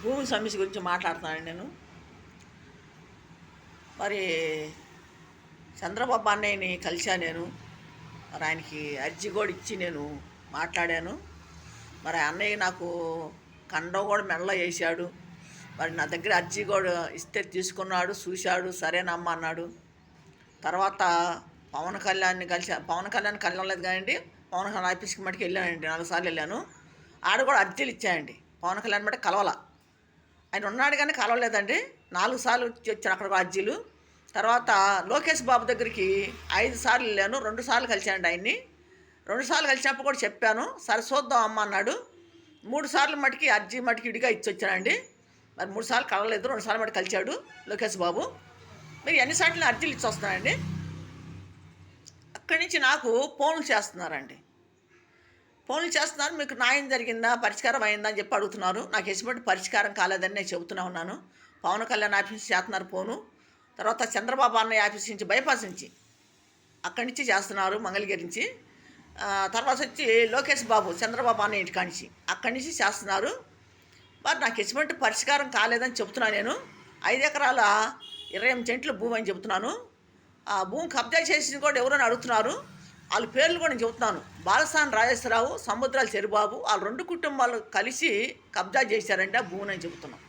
భూమి సమస్య గురించి మాట్లాడుతున్నాను నేను. మరి చంద్రబాబు అన్నయ్యని కలిశాను నేను. మరి ఆయనకి అర్జీ కూడా ఇచ్చి నేను మాట్లాడాను. మరి అన్నయ్య నాకు కండవ కూడా మెడలో వేసాడు. మరి నా దగ్గర అర్జీ కూడా ఇస్తే తీసుకున్నాడు, చూశాడు, సరేనమ్మా అన్నాడు. తర్వాత పవన్ కళ్యాణ్ని పవన్ కళ్యాణ్ కలవలేదు కానివ్వండి, పవన్ కళ్యాణ్ ఆఫీస్కి మటుకు వెళ్ళానండి, 4 సార్లు వెళ్ళాను. ఆడ కూడా అర్జీలు ఇచ్చాయండి. పవన్ కళ్యాణ్ మటుకు కలవాల, ఆయన ఉన్నాడు కానీ కలవలేదండి. 4 సార్లు వచ్చారు అక్కడ అర్జీలు. తర్వాత లోకేష్ బాబు దగ్గరికి 5 సార్లు వెళ్ళాను, 2 సార్లు కలిశానండి ఆయన్ని. 2 సార్లు కలిసినప్పుడు కూడా చెప్పాను, సరే చూద్దాం అమ్మ అన్నాడు. 3 సార్లు మటుకి అర్జీ మటుకి విడిగా ఇచ్చి వచ్చానండి. మరి 3 సార్లు కలవలేదు, 2 సార్లు మటుకు కలిశాడు లోకేష్ బాబు. మీరు ఎన్నిసార్లు అర్జీలు ఇచ్చి వస్తున్నానండి. అక్కడి నుంచి నాకు ఫోన్లు చేస్తున్నారండి. ఫోన్లు చేస్తున్నారు, మీకు న్యాయం జరిగిందా, పరిష్కారం అయిందా అని చెప్పి అడుగుతున్నారు. నాకు ఎటువంటి పరిష్కారం కాలేదని నేను చెబుతూనే ఉన్నాను. పవన్ కళ్యాణ్ ఆఫీస్ నుంచి చేస్తున్నారు ఫోను. తర్వాత చంద్రబాబు అన్నయ్య ఆఫీస్ నుంచి, బైపాస్ నుంచి, అక్కడి నుంచి చేస్తున్నారు, మంగళగిరి నుంచి. తర్వాత వచ్చి లోకేష్ బాబు చంద్రబాబు అన్నయ్య ఇంటి కానించి, అక్కడి నుంచి చేస్తున్నారు. మరి నాకు ఎటువంటి పరిష్కారం కాలేదని చెప్తున్నాను నేను. 5 ఎకరాల 28 సెంట్లు భూమి అని చెబుతున్నాను. ఆ భూమి కబ్జా చేసింది కూడా ఎవరైనా అడుగుతున్నారు. వాళ్ళ పేర్లు కూడా నేను చెబుతున్నాను. బాలసాని రాజేశ్వరరావు, సముద్రాల చెరుబాబు, వాళ్ళ 2 కుటుంబాలు కలిసి కబ్జా చేశారంటే ఆ భూమిని అని చెబుతున్నాం.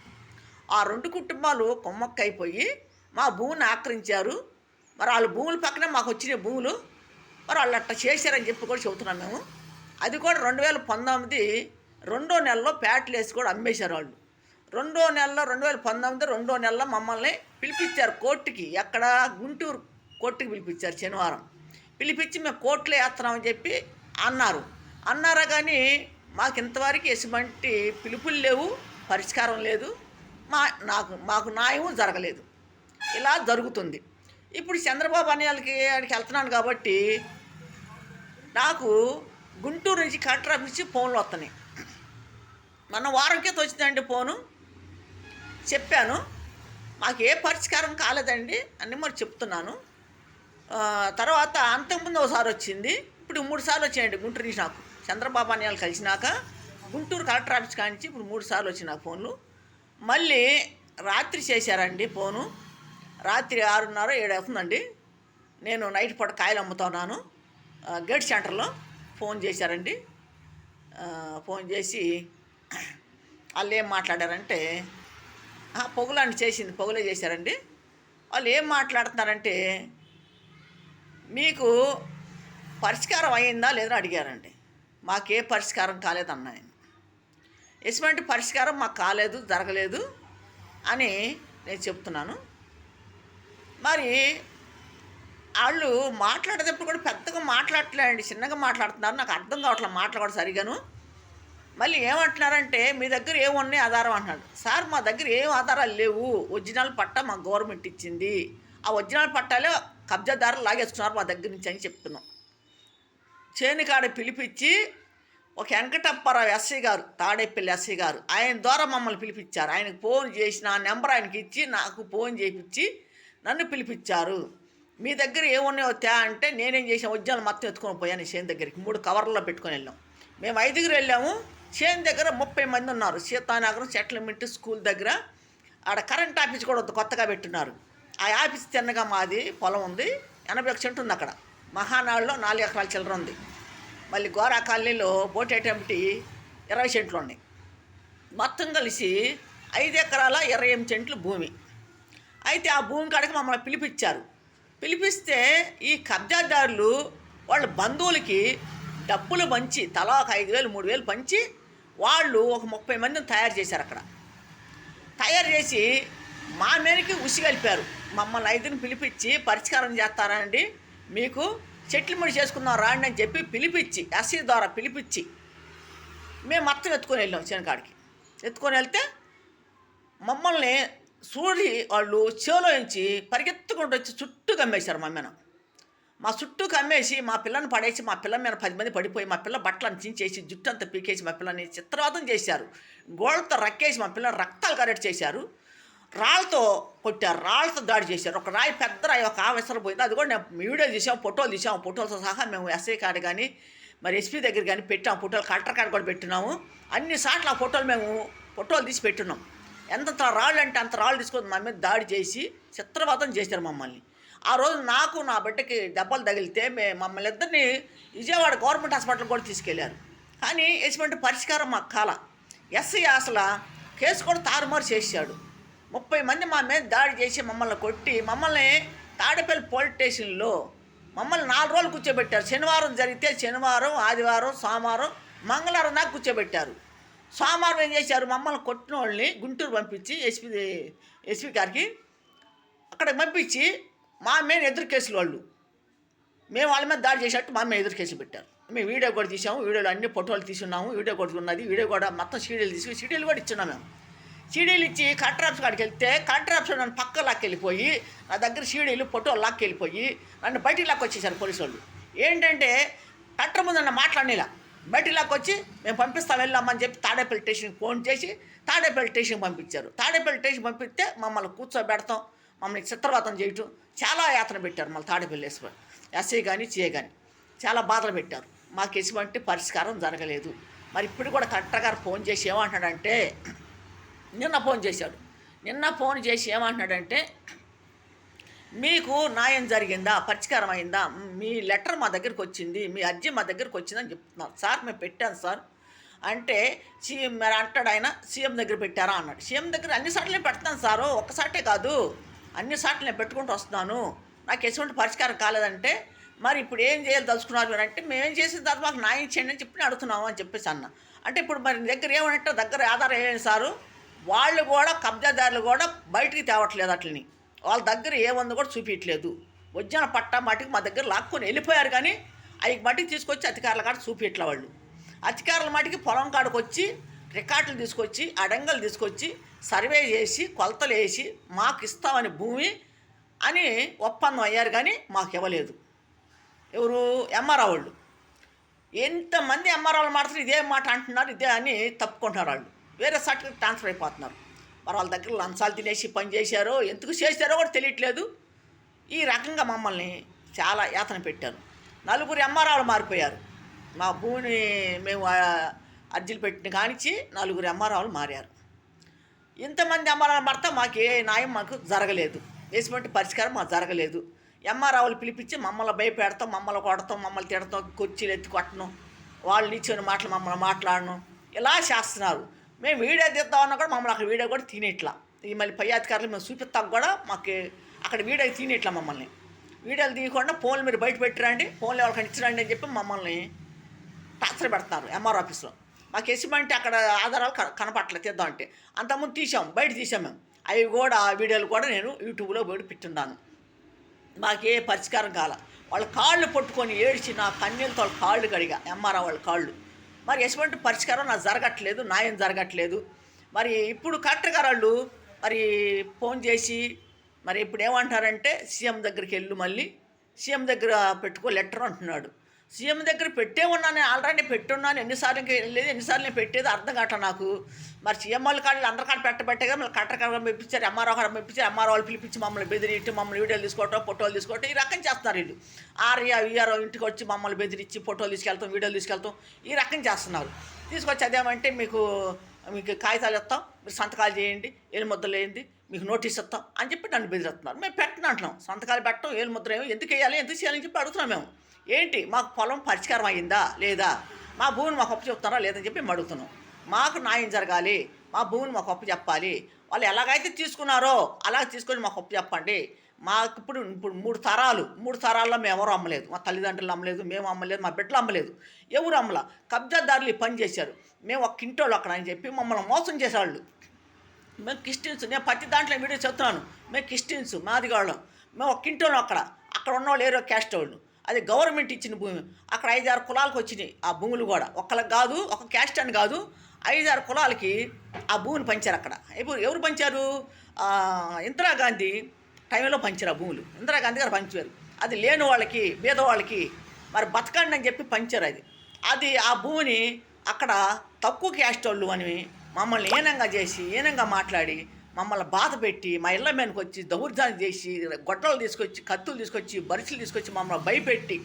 ఆ 2 కుటుంబాలు కొమ్మక్కైపోయి మా భూమిని ఆక్రమించారు. మరి వాళ్ళ భూముల పక్కనే మాకు వచ్చిన భూములు, మరి వాళ్ళు అట్లా చేశారని చెప్పి కూడా చెబుతున్నాం మేము. అది కూడా 2019 2వ నెలలో ప్యాట్లు వేసి కూడా అమ్మేశారు వాళ్ళు. 2019 నెలలో మమ్మల్ని పిలిపించారు కోర్టుకి. ఎక్కడ? గుంటూరు కోర్టుకి పిలిపించారు శనివారం. పిలిపించి మేము కోర్టులో వేస్తున్నామని చెప్పి అన్నారా కానీ మాకు ఇంతవరకు ఎటువంటి పిలుపులు లేవు, పరిష్కారం లేదు, మాకు న్యాయం జరగలేదు. ఇలా జరుగుతుంది. ఇప్పుడు చంద్రబాబు అన్నయ్యకి ఆడికి వెళ్తున్నాను కాబట్టి నాకు గుంటూరు నుంచి కలెక్టర్ ఆఫీస్ నుంచి ఫోన్లు వస్తున్నాయి. మొన్న వారం క్రితం వచ్చిందండి ఫోను. చెప్పాను, మాకు ఏ పరిష్కారం కాలేదండి అని మరి చెప్తున్నాను. తర్వాత అంతకుముందు ఒకసారి వచ్చింది, ఇప్పుడు 3 సార్లు వచ్చాయండి గుంటూరు నుంచి నాకు. చంద్రబాబు అన్నయ్యలు కలిసినాక గుంటూరు కలెక్టర్ ఆఫీస్ కానించి ఇప్పుడు 3 సార్లు వచ్చిన నాకు ఫోన్లు. మళ్ళీ రాత్రి చేశారండి ఫోను. రాత్రి 6:30 7 అవుతుందండి. నేను నైట్ పూట కాయలు అమ్ముతున్నాను, గేట్ సెంటర్లో ఫోన్ చేశారండి. ఫోన్ చేసి వాళ్ళు ఏం మాట్లాడారంటే, పొగులాంటి చేసింది, పొగులే చేశారండి. వాళ్ళు ఏం మాట్లాడుతున్నారంటే, మీకు పరిష్కారం అయిందా లేదా అడిగారండి. మాకే పరిష్కారం కాలేదన్నా నేను. ఎటువంటి పరిష్కారం మాకు కాలేదు, జరగలేదు అని నేను చెప్తున్నాను. మరి వాళ్ళు మాట్లాడేటప్పుడు కూడా పెద్దగా మాట్లాడట్లేదండి, చిన్నగా మాట్లాడుతున్నారు. నాకు అర్థం కావట్లేదు మాట్లాడడం సరిగాను. మళ్ళీ ఏమంటున్నారంటే, మీ దగ్గర ఏమున్నాయి ఆధారం అంటున్నాడు. సార్ మా దగ్గర ఏం ఆధారాలు లేవు, ఒరిజినల్ పట్టా మా గవర్నమెంట్ ఇచ్చింది, ఆ ఒరిజినల్ పట్టాలే కబ్జాదారులు లాగేసుకున్నారు మా దగ్గర నుంచి అని చెప్తున్నాం. చేనుకాడ పిలిపించి ఒక వెంకటప్పారావు ఎస్ఐ గారు, తాడేపల్లి ఎస్ఐ గారు, ఆయన ద్వారా మమ్మల్ని పిలిపించారు. ఆయనకు ఫోన్ చేసి నా నెంబర్ ఆయనకి ఇచ్చి నాకు ఫోన్ చేయించి నన్ను పిలిపించారు. మీ దగ్గర ఏమున్నాయో అంటే నేనేం చేసాను, ఒరిజినల్ మొత్తం ఎత్తుకొని పోయాను చేను దగ్గరికి. 3 కవర్లలో పెట్టుకొని వెళ్ళాం. మేము 5గురు వెళ్ళాము. చేను దగ్గర 30 మంది ఉన్నారు. సీతానగరం సెటిల్మెంట్ స్కూల్ దగ్గర. ఆడ కరెంట్ ఆఫీస్ కూడా కొత్తగా పెట్టున్నారు. ఆ ఆఫీస్ తిన్నగా మాది పొలం ఉంది, 81 సెంటు ఉంది అక్కడ. మహానాడులో 4 ఎకరాల చిల్లర ఉంది. మళ్ళీ గోరా కాలనీలో బోటేటంటి 20 సెంట్లు ఉన్నాయి. మొత్తం కలిసి 5 ఎకరాల 28 సెంట్లు భూమి. అయితే ఆ భూమి కాడికి మమ్మల్ని పిలిపించారు. పిలిపిస్తే ఈ కబ్జాదారులు వాళ్ళ బంధువులకి డబ్బులు పంచి, తలా ఒక 5,000 3,000 పంచి వాళ్ళు ఒక 30 మందిని తయారు చేశారు. అక్కడ తయారు చేసి మా మేరకి ఉసిగలిపారు. మమ్మల్ని 5ని పిలిపించి పరిష్కారం చేస్తారండి, మీకు సెటిల్మెంట్ చేసుకుందాం రాండి అని చెప్పి పిలిపించి, ఎస్సీ ద్వారా పిలిపించి మేము మొత్తం ఎత్తుకొని వెళ్ళాం చేనుకాడికి. ఎత్తుకొని వెళ్తే మమ్మల్ని చూడి వాళ్ళు చేలో నుంచి పరిగెత్తుకుంటూ వచ్చి చుట్టూ కమ్మేశారు. మా చుట్టూ కమ్మేసి మా పిల్లని పడేసి, మా పిల్ల మీద 10 మంది పడిపోయి మా పిల్ల బట్టలను చించేసి, జుట్టు అంతా పీకేసి మా పిల్లని చిత్రవాదం చేశారు. గోళ్ళతో రక్కేసి మా పిల్లని రక్తాలు కరెక్ట్ చేశారు. రాళ్ళతో కొట్టారు, రాళ్ళతో దాడి చేశారు. ఒక రాయి, పెద్ద రాయి, ఒక ఆవిసర పోయింది. అది కూడా నేను వీడియో తీసాం, ఫోటోలు తీసాము. ఫోటోలతో సహా మేము ఎస్ఐ కార్డు కానీ మరి ఎస్పీ దగ్గర కానీ పెట్టాము. ఫోటోలు కలెక్టర్ కార్డు కూడా పెట్టినాము. అన్ని సార్లు ఆ ఫోటోలు మేము ఫోటోలు తీసి పెట్టున్నాం. ఎంత రాళ్ళు అంటే అంత రాళ్ళు తీసుకొని మా మీద దాడి చేసి చిత్రవదం చేశారు మమ్మల్ని. ఆ రోజు నాకు నా బిడ్డకి దెబ్బలు తగిలితే మమ్మల్ని ఇద్దరిని విజయవాడ గవర్నమెంట్ హాస్పిటల్ కూడా తీసుకెళ్లారు. కానీ ఎటువంటి పరిష్కారం మాకు కాల. ఎస్ఐ అసలు కేసు కూడా తారుమారు చేశాడు. 30 మంది మా మీద దాడి చేసి మమ్మల్ని కొట్టి మమ్మల్ని తాడేపల్లి పోలీస్ స్టేషన్లో మమ్మల్ని 4 రోజులు కూర్చోబెట్టారు. శనివారం జరిగితే శనివారం, ఆదివారం, సోమవారం, మంగళవారం దాకా కూర్చోబెట్టారు. సోమవారం ఏం చేశారు, మమ్మల్ని కొట్టిన వాళ్ళని గుంటూరు పంపించి ఎస్పీ గారికి అక్కడికి పంపించి మా మీద ఎదురు కేసులు వాళ్ళు మేము వాళ్ళ మీద దాడి చేసేట్టు మా మీద ఎదురు కేసులు పెట్టారు. మేము వీడియో కూడా తీసాము, వీడియోలో అన్ని ఫోటోలు తీసుకున్నాము, వీడియో కూడా ఉన్నది, వీడియో కూడా మొత్తం సీడీలు తీసుకుని సీడీలు కూడా ఇచ్చున్నాం. మేము సీడీలు ఇచ్చి కలెక్టర్ ఆఫీస్ కాడికి వెళ్తే కలెక్టర్ ఆఫీస్ నన్ను పక్క లాక్కెళ్ళిపోయి నా దగ్గర సీడీలు ఫోటోలు లాక్కెళ్ళిపోయి నన్ను బయటికి లాక్కొచ్చేసారు పోలీసు వాళ్ళు. ఏంటంటే కలెక్టర్ ముందు నన్ను మాట్లాడిలా బయటికి లాక్కొచ్చి మేము పంపిస్తాం వెళ్ళామని చెప్పి తాడేపల్లి స్టేషన్కి ఫోన్ చేసి తాడేపల్లి స్టేషన్కి పంపించారు. తాడేపల్లి స్టేషన్ పంపిస్తే మమ్మల్ని కూర్చోబెడతాం, మమ్మల్ని చిత్రవాతం చేయటం చాలా యాతన పెట్టారు. మళ్ళీ తాడేపల్లి ఎస్ఐ కానీ సిఐ కానీ చాలా బాధలు పెట్టారు. మాకు ఎటువంటి పరిష్కారం జరగలేదు. మరి ఇప్పుడు కూడా కలెక్టర్ గారు ఫోన్ చేసి ఏమంటున్నాడంటే నిన్న ఫోన్ చేసి ఏమంటున్నాడంటే మీకు న్యాయం జరిగిందా, పరిష్కారం అయిందా, మీ లెటర్ మా దగ్గరికి వచ్చింది, మీ అర్జీ మా దగ్గరికి వచ్చిందని చెప్తున్నారు. సార్ మేము పెట్టాను సార్ అంటే సీఎం మరి అంటాడు ఆయన సీఎం దగ్గర పెట్టారా అన్నాడు. సీఎం దగ్గర అన్ని సార్లు నేను పెడతాను సారు, ఒక్కసాటే కాదు అన్ని సార్లు నేను పెట్టుకుంటూ వస్తున్నాను, నాకు ఎటువంటి పరిష్కారం కాలేదంటే మరి ఇప్పుడు ఏం చేయాలి తలుచుకున్నారు మీరు అంటే మేమేం చేసిన తర్వాత మాకు న్యాయం చేయండి అని చెప్పి అడుగుతున్నాము అని చెప్పేసి అన్న. అంటే ఇప్పుడు మరి దగ్గర ఏమంటే దగ్గర ఆధారం ఏమేమి సారు, వాళ్ళు కూడా కబ్జాదారులు కూడా బయటికి తేవట్లేదు, అట్లని వాళ్ళ దగ్గర ఏముందో కూడా చూపించట్లేదు. వజ్జన పట్టా మటుకు మా దగ్గర లాక్కొని వెళ్ళిపోయారు, కానీ అవి మటుకు తీసుకొచ్చి అధికారుల కాడ చూపించట్లే. వాళ్ళు అధికారుల మటుకి పొలం కాడికి వచ్చి రికార్డులు తీసుకొచ్చి అడంగలు తీసుకొచ్చి సర్వే చేసి కొలతలు వేసి మాకు ఇస్తామని భూమి అని ఒప్పందం అయ్యారు, కానీ మాకు ఇవ్వలేదు. ఎవరు ఎంఆర్ఓ వాళ్ళు. ఎంతమంది ఎంఆర్ఓలు మాట్లాడుతున్నారు ఇదే మాట అంటున్నారు, ఇదే అని తప్పుకుంటున్నారు. వాళ్ళు వేరే సర్టిఫికేట్ ట్రాన్స్ఫర్ అయిపోతున్నారు. మరి వాళ్ళ దగ్గర లంచాలు తినేసి పని చేశారో ఎందుకు చేశారో కూడా తెలియట్లేదు. ఈ రకంగా మమ్మల్ని చాలా యాతన పెట్టారు. 4 ఎంఆర్ఓలు మారిపోయారు. మా భూమిని మేము అర్జీలు పెట్టిన కానిచ్చి 4 ఎంఆర్ఓలు మారారు. ఇంతమంది ఎంఆర్ఓలు మారితే మాకు ఏ న్యాయం మాకు జరగలేదు, ఎటువంటి పరిష్కారం మాకు జరగలేదు. ఎంఆర్ఓలు పిలిపించి మమ్మల్ని భయపెడతాం, మమ్మల్ని కొడతాం, మమ్మల్ని తిడతాం, కుర్చీలు ఎత్తి కొట్టడం, వాళ్ళు ఇచ్చిన మాటలు మమ్మల్ని మాట్లాడడం ఇలా చేస్తున్నారు. మేము వీడియో తీద్దామన్నా కూడా మమ్మల్ని అక్కడ వీడియో కూడా తినేట్లా. ఈ మళ్ళీ పై అధికారులు మేము చూపిస్తాం కూడా మాకు అక్కడ వీడియో తినేట్లా. మమ్మల్ని వీడియోలు తీయకుండా ఫోన్లు మీరు బయట పెట్టిరండి, ఫోన్లు ఎవరికైనా ఇచ్చిరండి అని చెప్పి మమ్మల్ని టార్చర్ పెడుతున్నారు ఎంఆర్ఓ ఆఫీస్లో. మాకు ఎసిమంటే అక్కడ ఆధారాలు కనపట్లేదు తీద్దామంటే. అంతకుముందు బయట తీసాం మేము. అవి కూడా వీడియోలు కూడా నేను యూట్యూబ్లో బయట పెట్టున్నాను. మాకే పరిష్కారం కాల. వాళ్ళ కాళ్ళు పట్టుకొని ఏడ్చి నా కన్నీళ్ళతో వాళ్ళ కాళ్ళు కడిగా, ఎంఆర్ఓ వాళ్ళ కాళ్ళు. మరి ఎటువంటి పరిష్కారం నాకు జరగట్లేదు, న్యాయం జరగట్లేదు. మరి ఇప్పుడు కలెక్టర్ గారు వాళ్ళు మరి ఫోన్ చేసి మరి ఇప్పుడు ఏమంటారంటే సీఎం దగ్గరికి వెళ్ళు, మళ్ళీ సీఎం దగ్గర పెట్టుకో లెటర్ అంటున్నాడు. సీఎం దగ్గర పెట్టే ఉన్నాను, ఆల్రెడీ పెట్టున్నాను, ఎన్నిసార్లు వెళ్ళేది ఎన్నిసార్లు నేను పెట్టేది అర్థం కావట్లేదు నాకు. మరి సీఎం వాళ్ళ కాళ్ళు అందరి కాడ పెట్టబట్టే మళ్ళీ కలెక్టర్ గారు పంపించారు, ఎంఆర్ఓ గారు పంపించారు. ఎంఆర్ఓ వాళ్ళు పిలిపించి మమ్మల్ని బెదిరించి మమ్మల్ని వీడియోలు తీసుకోవటం, ఫోటోలు తీసుకోవటం ఈ రకం చేస్తున్నారు వీళ్ళు. వీఆర్ఓ ఇంటికి వచ్చి మమ్మల్ని బెదిరించి ఫోటోలు తీసుకెళ్తాం, వీడియోలు తీసుకెళ్తాం ఈ రకం చేస్తున్నారు. తీసుకొచ్చి అదేమంటే మీకు కాగితాలు ఇస్తాం, మీరు సంతకాలు చేయండి, ఏలు ముద్రలు వేయండి, మీకు నోటీస్ ఇస్తాం అని చెప్పి నన్ను బెదిరిస్తున్నారు. మేము పెట్టను అంటున్నాం, సంతకాలు పెట్టడం ఏలు ముద్ర ఏమో ఎందుకు వేయాలి ఎందుకు చేయాలని చెప్పి అడుగుతున్నాం. మేము ఏంటి మాకు పొలం పరిష్కారం అయ్యిందా లేదా, మా భూమిని మాకు అప్పు చెప్తున్నారా లేదని చెప్పి మేము అడుగుతున్నాం. మాకు న్యాయం జరగాలి, మా భూమిని మాకు అప్పు చెప్పాలి. వాళ్ళు ఎలాగైతే తీసుకున్నారో అలా తీసుకొని మాకు అప్పు చెప్పండి. మాకు ఇప్పుడు 3 తరాల్లో మేము ఎవరు అమ్మలేదు, మా తల్లిదండ్రులు అమ్మలేదు, మేము అమ్మలేదు, మా బిడ్డలు అమ్మలేదు, ఎవరు అమ్మలా. కబ్జాదారులు ఈ పని చేశారు. మేము ఒక ఇంటోళ్ళు అక్కడ అని చెప్పి మమ్మల్ని మోసం చేసేవాళ్ళు. మేము క్రిస్టియన్స్, నేను ప్రతి దాంట్లో వీడియో చెప్తున్నాను, మేము క్రిస్టియన్స్ మాదిగాళ్ళం, మేము ఒక ఇంటోళ్ళం. అక్కడ ఉన్నవాళ్ళు ఏరో క్యాస్ట్ వాళ్ళు, అది గవర్నమెంట్ ఇచ్చిన భూమి. అక్కడ 5-6 కులాలకు వచ్చినాయి ఆ భూములు కూడా, ఒక్కళ్ళకి కాదు, ఒక క్యాస్ట్ అని కాదు, 5-6 కులాలకి ఆ భూమిని పంచారు. అక్కడ ఎవరు పంచారు, ఇందిరాగాంధీ టైంలో పంచారు ఆ భూములు. ఇందిరాగాంధీ గారు పంచారు. అది లేని వాళ్ళకి పేదవాళ్ళకి మరి బతకండి అని చెప్పి పంచారు. అది ఆ భూమిని అక్కడ తక్కువ క్యాస్ట్ వాళ్ళు అని మమ్మల్ని హీనంగా చేసి హీనంగా మాట్లాడి మమ్మల్ని బాధ పెట్టి మా ఇళ్ళ మీదకి వచ్చి దౌర్జన్యం చేసి గొడ్డలు తీసుకొచ్చి కత్తులు తీసుకొచ్చి బరిసెలు తీసుకొచ్చి మమ్మల్ని భయపెట్టి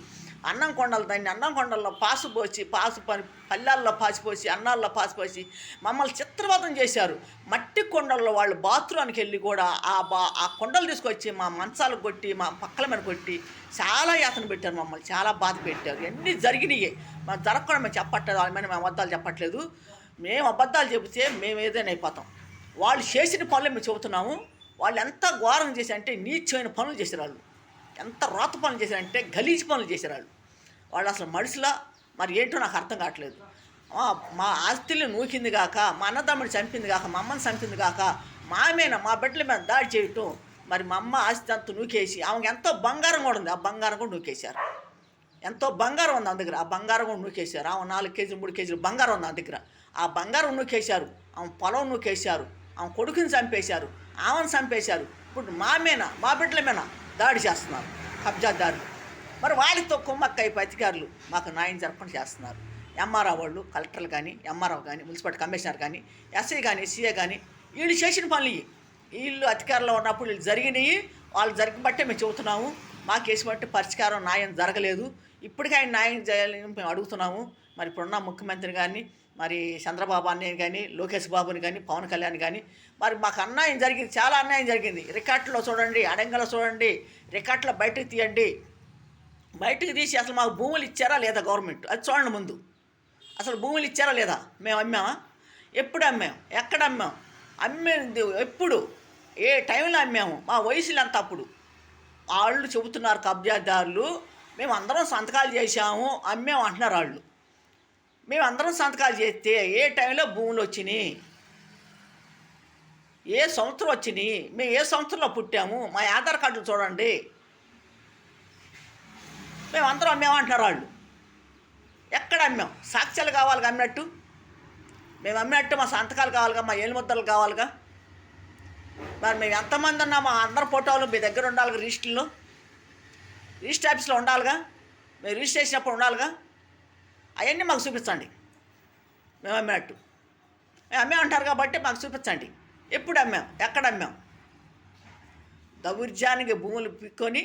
అన్నం కొండలు దాన్ని అన్నం కొండల్లో పాసు పోసి పల్లెల్లో పాసిపోసి అన్నాల్లో పాసిపోసి మమ్మల్ని చిత్రవదం చేశారు. మట్టి కొండల్లో వాళ్ళు బాత్రూమ్కి వెళ్ళి కూడా ఆ కొండలు తీసుకొచ్చి మా మంచాలు కొట్టి మా పక్కల మీద కొట్టి చాలా యాతన పెట్టారు. మమ్మల్ని చాలా బాధ పెట్టారు. ఇవన్నీ జరిగినాయి. మనం జరగకుండా మేము చెప్పట్లేదు, వాళ్ళ మీద మేము అబద్ధాలు చెప్పట్లేదు. మేము అబద్ధాలు చెబితే మేము ఏదైనా అయిపోతాం. వాళ్ళు చేసిన పనులు మేము చెబుతున్నాము. వాళ్ళు ఎంత ఘోరం చేశారంటే నీచమైన పనులు చేశారు. వాళ్ళు ఎంత రోత పనులు చేశారంటే గలీజ్ పనులు చేశారు. వాళ్ళు అసలు మనుషులా మరి ఏంటో నాకు అర్థం కావట్లేదు. మా ఆస్తుల్ని నూకింది కాక, మా అన్నదమ్ముడిని చంపింది కాక, మా అమ్మని చంపింది కాక, మా బిడ్డల మీద దాడి చేయటం, మరి మా అమ్మ ఆస్తి అంతా నూకేసి ఆమెకి ఎంతో బంగారం కూడా ఉంది, ఆ బంగారం కూడా నూకేశారు. ఎంతో బంగారం ఉంది ఆ దగ్గర, ఆ బంగారం కూడా నూకేశారు. ఆమె 4 కేజీలు 3 కేజీలు బంగారం ఉంది ఆ దగ్గర, ఆ బంగారం నూకేశారు. ఆమె పొలం నూకేశారు, ఆమె కొడుకుని చంపేశారు, ఆమెను చంపేశారు. ఇప్పుడు మా బిడ్డల మీద దాడి చేస్తున్నారు కబ్జాదారులు. మరి వాళ్ళతో కుమ్మక్కై అధికారులు మాకు న్యాయం జరపకుండా చేస్తున్నారు. ఎంఆర్ఓ వాళ్ళు, కలెక్టర్లు కానీ, ఎంఆర్ఓ కానీ, మున్సిపల్ కమిషనర్ కానీ, ఎస్ఐ కానీ, సీఏ కానీ, వీళ్ళు చేసిన పనులు వీళ్ళు అధికారంలో ఉన్నప్పుడు వీళ్ళు జరిగినాయి. వాళ్ళు బట్టే మేము చెబుతున్నాము. మాకు వేసినట్టు పరిష్కారం న్యాయం జరగలేదు. ఇప్పటికీ ఆయన న్యాయం చేయాలని మేము అడుగుతున్నాము. మరి ఇప్పుడున్న ముఖ్యమంత్రి కానీ, మరి చంద్రబాబు అన్నయ్య కానీ, లోకేష్ బాబుని కానీ, పవన్ కళ్యాణ్ కానీ, మరి మాకు అన్యాయం జరిగింది, చాలా అన్యాయం జరిగింది. రికార్డులో చూడండి, అడంగలో చూడండి, రికార్డులో బయటకు తీయండి. బయటకు తీసి అసలు మాకు భూములు ఇచ్చారా లేదా గవర్నమెంట్ అది చూడండి. ముందు అసలు భూములు ఇచ్చారా లేదా? మేము అమ్మామా? ఎప్పుడు అమ్మాం? ఎక్కడ అమ్మాం? అమ్మేది ఎప్పుడు? ఏ టైంలో అమ్మాము? మా వయసులు ఎంత అప్పుడు? వాళ్ళు చెబుతున్నారు కబ్జాదారులు, మేము అందరం సంతకాలు చేశాము, అమ్మాము అంటున్నారు వాళ్ళు. మేము అందరం సంతకాలు చేస్తే ఏ టైంలో భూములు వచ్చినాయి? ఏ సంవత్సరం వచ్చినాయి? మేము ఏ సంవత్సరంలో పుట్టాము? మా ఆధార్ కార్డులు చూడండి. మేము అందరం అమ్మామంటున్నారు వాళ్ళు. ఎక్కడ అమ్మాం? సాక్ష్యాలు కావాలిగా అమ్మినట్టు. మేము అమ్మినట్టు మా సంతకాలు కావాలిగా, మా ఏలుముద్రలు కావాలిగా. మరి మేము ఎంతమంది ఉన్నా మా అందరి ఫోటోలు మీ దగ్గర ఉండాలిగా, రిజిస్టర్ ఆఫీస్లో ఉండాలిగా, మేము రిజిస్టర్ చేసినప్పుడు ఉండాలిగా. అవన్నీ మాకు చూపించండి. మేము అమ్మినట్టు మేము అమ్మామంటారు కాబట్టి మాకు చూపించండి. ఎప్పుడు అమ్మాం? ఎక్కడ అమ్మాం? దౌర్జానికి భూములు పిక్కొని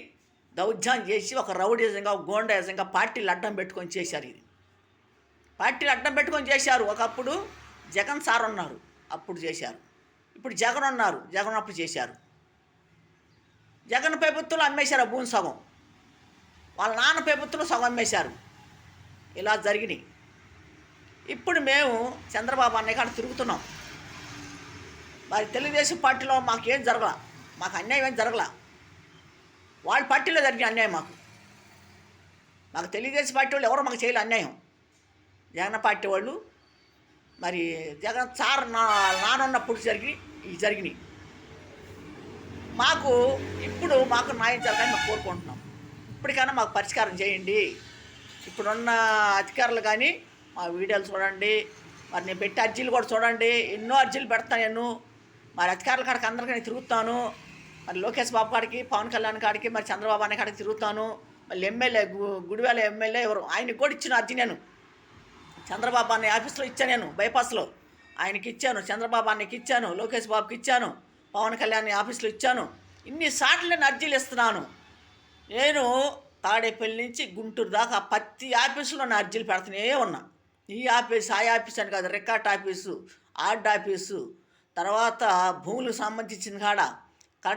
దౌర్జన్యం చేసి ఒక రౌడీజంగా, ఒక గోండాయిజంగా పార్టీలు అడ్డం పెట్టుకొని చేశారు. ఇది పార్టీలు అడ్డం పెట్టుకొని చేశారు. ఒకప్పుడు జగన్ సార్ ఉన్నారు, అప్పుడు చేశారు. ఇప్పుడు జగన్ ఉన్నారు, జగన్ అప్పుడు చేశారు. జగన్ ప్రభుత్వంలో అమ్మేశారు ఆ భూమి సగం, వాళ్ళ నాన్న ప్రభుత్వంలో సగం అమ్మేశారు. ఇలా జరిగినాయి. ఇప్పుడు మేము చంద్రబాబు అన్నయ్య కాడ తిరుగుతున్నాం. మరి తెలుగుదేశం పార్టీలో మాకేం జరగల, మాకు అన్యాయం ఏం జరగల. వాళ్ళ పార్టీలో జరిగిన అన్యాయం మాకు తెలుగుదేశం పార్టీ వాళ్ళు ఎవరో మాకు చేయలే అన్యాయం. జగన్ పార్టీ వాళ్ళు మరి జగన్ సార్ నానున్నప్పుడు జరిగినాయి. ఇప్పుడు మాకు న్యాయం జరగాలని మేము కోరుకుంటున్నాం. ఇప్పటికైనా మాకు పరిష్కారం చేయండి. ఇప్పుడున్న అధికారులు కానీ మా వీడియోలు చూడండి, మరి నేను పెట్టే అర్జీలు కూడా చూడండి. ఎన్నో అర్జీలు పెడతాను నేను. మరి అధికారుల కాడికి అందరికీ నేను తిరుగుతాను. మరి లోకేష్ బాబు కాడికి, పవన్ కళ్యాణ్ కాడికి, మరి చంద్రబాబు అనే కాడికి తిరుగుతాను. మళ్ళీ ఎమ్మెల్యే గుడివాల ఎమ్మెల్యే ఎవరు ఆయనకి కూడా ఇచ్చిన అర్జీ నేను చంద్రబాబు అనే ఆఫీస్లో ఇచ్చాను. నేను బైపాస్లో ఆయనకి ఇచ్చాను, చంద్రబాబు అన్నకి ఇచ్చాను, లోకేష్ బాబుకి ఇచ్చాను, పవన్ కళ్యాణ్ ఆఫీస్లో ఇచ్చాను. ఇన్నిసార్లు నేను అర్జీలు ఇస్తున్నాను. నేను తాడేపల్లి నుంచి గుంటూరు దాకా ప్రతి ఆఫీసులో నా అర్జీలు పెడుతూనే ఉన్నా. ఈ ఆఫీస్ ఆ ఆఫీస్ అని కాదు, రికార్డ్ ఆఫీసు, ఆర్డ్ ఆఫీసు, తర్వాత భూములకు సంబంధించిన కాడ